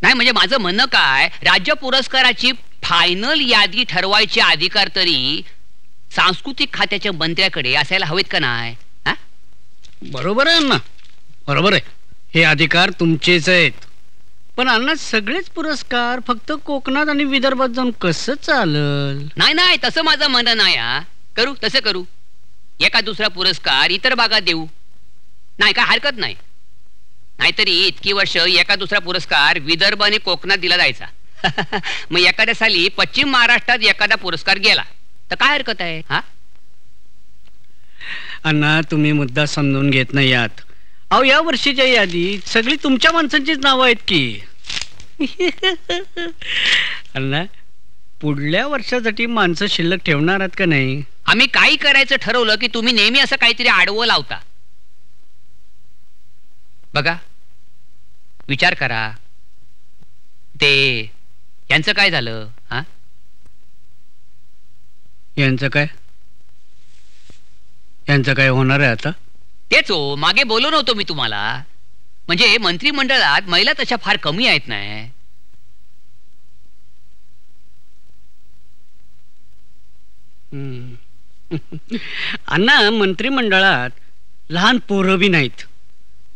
नाही म्हणजे माझं म्हणणं काय, राज्य पुरस्काराची फायनल यादी ठरवायचे अधिकार तरी सांस्कृतिक खात्याच्या मंत्र्याकडे असायला हवेत का नाही? बरोबर आहे अण्णा, बरोबर आहे. हे अधिकार तुमचेच आहेत. पण अण्णा सगळेच पुरस्कार फक्त कोकणात आणि विदर्भात जाऊन कसं चालल? नाही नाही, तसं माझं म्हणणं नाही. करू तसं करू. एका दुसरा पुरस्कार इतर भागात देऊ, नाही काय हरकत नाही. नाहीतरी इतकी वर्ष एका दुसरा पुरस्कार विदर्भ आणि कोकणात दिला जायचा. मग एखाद्या साली पश्चिम महाराष्ट्रात एखादा पुरस्कार गेला तर काय हरकत आहे? अण्णा तुम्ही मुद्दा समजून घेत नाही आहात. अहो या वर्षीच्या यादीत सगळी तुमच्या माणसांचीच नावं आहेत की. अण्णा पुढल्या वर्षासाठी माणसं शिल्लक ठेवणार आहात का नाही? आम्ही काही करायचं ठरवलं की तुम्ही नेहमी असं काहीतरी आडवं लावता. बघा विचार करा, ते यांचं काय झालं? यांचं काय होणार आहे आता? तेच हो, मागे बोललो नव्हतो मी तुम्हाला. म्हणजे मंत्रिमंडळात महिला तशा फार कमी आहेत नाही. अण्णा मंत्रिमंडळात लहान पोरं बी नाहीत.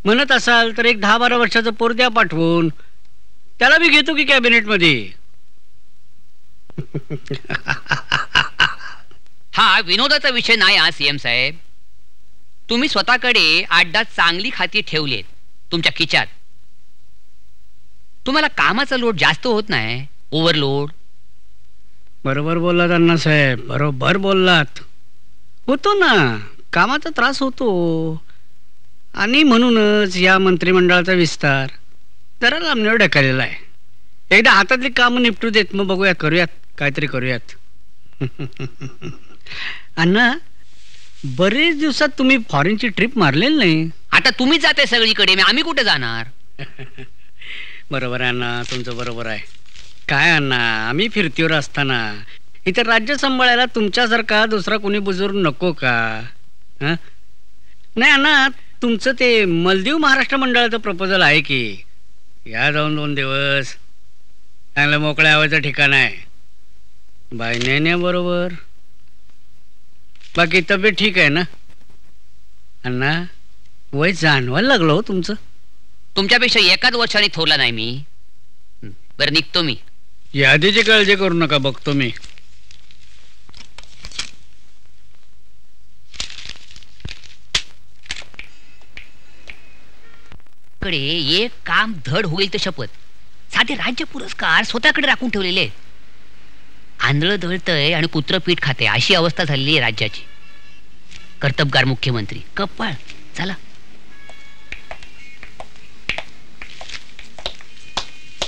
म्हणत असाल तर एक 10-12 वर्षाचं पोर द्या पाठवून, त्याला बी घेतो की कॅबिनेट मध्ये. हा विनोदाचा विषय नाही. सीएम साहेब, तुम्ही स्वतःकडे 8-10 चांगली खाती ठेवलीत तुमच्या खिच्यात. तुम्हाला कामाचा लोड जास्त होत नाही, ओव्हरलोड. बरोबर बोललात अण्णासाहेब, बरोबर बोललात. होतो ना, कामाचा त्रास होतो. आणि म्हणूनच या मंत्रिमंडळाचा विस्तार जरा लांबणीवर ढकललेला आहे. एकदा हातातली कामं निपटू देत, मग बघूया, करूयात काहीतरी करूयात. अण्णा बरेच दिवसात तुम्ही फॉरेनची ट्रिप मारलेली नाही. आता तुम्ही जाते सगळीकडे, आम्ही कुठे जाणार? बरोबर आहे अण्णा, तुमचं बरोबर आहे. काय अण्णा, आम्ही फिरतीवर असताना इतर राज्य सांभाळायला तुमच्यासारखा दुसरा कोणी बुजुर्ग नको का? नाही अण्णा, तुमचं ते मलदीव महाराष्ट्र मंडळाचं प्रपोजल आहे की, या जाऊन 2 दिवस. चांगलं मोकळ्या हवेचं ठिकाण आहे. बायने बरोबर. बाकी तब्येत ठीक आहे ना अण्णा? वय जाणवायला लागलं हो तुमचं. तुमच्यापेक्षा एकाच वर्षाने थोरला नाही मी. बरं निघतो मी. यादीची काळजी करू नका, बघतो मी. कडे एक काम धड होईल तर शपथ. साधे राज्य पुरस्कार स्वतःकडे राखून ठेवलेले. आंधळ दळतय आणि कुत्र पीठ खाते, अशी अवस्था झालेली आहे राज्याची. कर्तबगार मुख्यमंत्री कपाळ. चला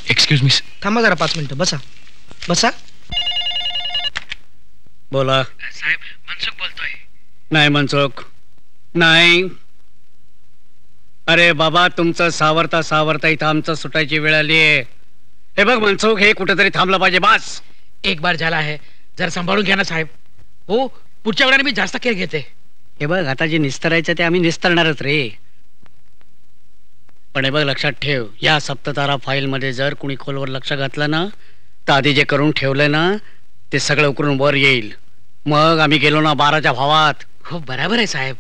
एक्सक्यूज मी. थांबा जरा 5 मिनिटं. बसा बसा. बोला साहेब, मनसुख बोलतोय. नाही मनसुख नाही. अरे बाबा, तुमचं सावरता सावरता इथं आमचं सुटायची वेळ आली आहे. हे बघ मनसुख, हे कुठेतरी थांबलं पाहिजे. बस एक बार झाला आहे, जरा सांभाळून घ्या ना साहेब. हो, पुढच्या वेळेला मी जास्त केअर घेते. हे बघ, आता जे निस्तरायचं ते आम्ही निस्तरणारच रे. पण हे बघ लक्षात ठेव, या सप्ततारा फाईल मध्ये जर कुणी खोलवर लक्ष घातलं ना, तर आधी जे करून ठेवलंय ना ते सगळं उकरून वर येईल. मग आम्ही गेलो ना 12च्या भावात. हो बरोबर आहे साहेब.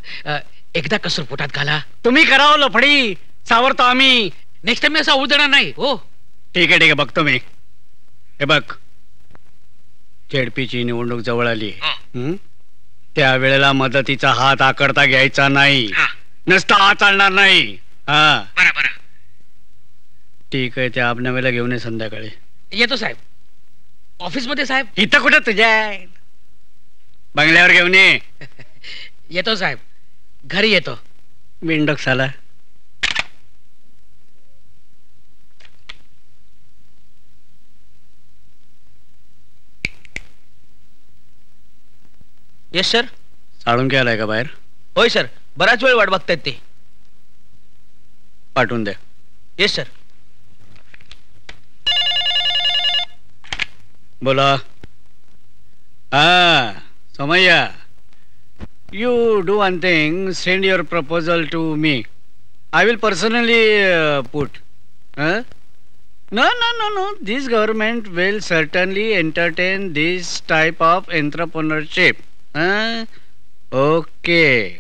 एकदा कसर पोटात घाला. तुम्ही करावं लफडी, सावरतो आम्ही. नेक्स्ट टाइम मी असा होऊ देणार नाही. हो ठीक आहे बघतो मी. हे बघ, जेडपीची निवडणूक जवळ आली. त्या वेळेला मदतीचा हात आकडता घ्यायचा नाही. नसता हात चालणार नाही. हा बरोबर. ठीक आहे, त्या आबनवेला घेऊन ये संध्याकाळी. येतो साहेब. ऑफिस मध्ये साहेब? इथं कुठं, तुझ्या बंगल्यावर घेऊन ये. येतो साहेब, घरी येतो. बिंडोक साला. Yes sir. साळून आलाय का बाहेर? होय सर, बराच वेळ वाट बघतायत ते. पाठवून द्या. Yes sir. बोला. हा समय्या, you do one thing, send your proposal to me. I will personally put. No, no, no, no. This government will certainly entertain this type of entrepreneurship. Okay.